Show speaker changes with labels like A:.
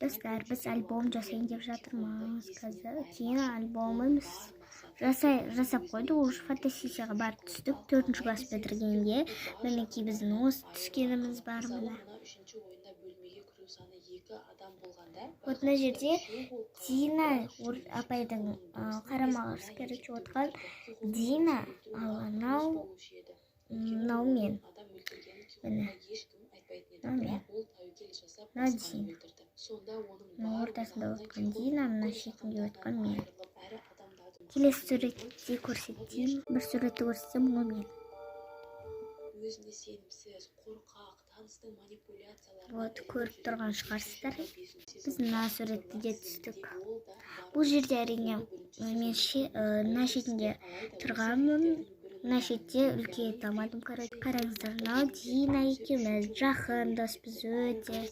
A: Достар, біз альбом жасайын деп жатырмыз. Қазір кейін альбомымыз жасап қойды. Уже фотосессияға барып түстік. 4-ші класс бітіргенде мінекей біздің осы түскеніміз бар мына. Вот мына жерде Дина апайдың қарама-қарсы керекші отқан Дина, ал анау мен. Міне. Мына Дина. Ортасында отқан Дина, мына шетінде отқан мен. Келесі суретте көрсетейін. Бір суретті көрсетсем, ол мен. Өзіне сенімсіз, қорқақ, таныстың манипуляциялары. Вот, көріп тұрған шығарсыздар. Біз мына суретті де түстік. Бұл жерде әрине мен мына шетінде тұрғанмын. Мына шетте үлкейте алмадым. Қараңыздар, мынау Дина екеуміз жақын доспыз өте.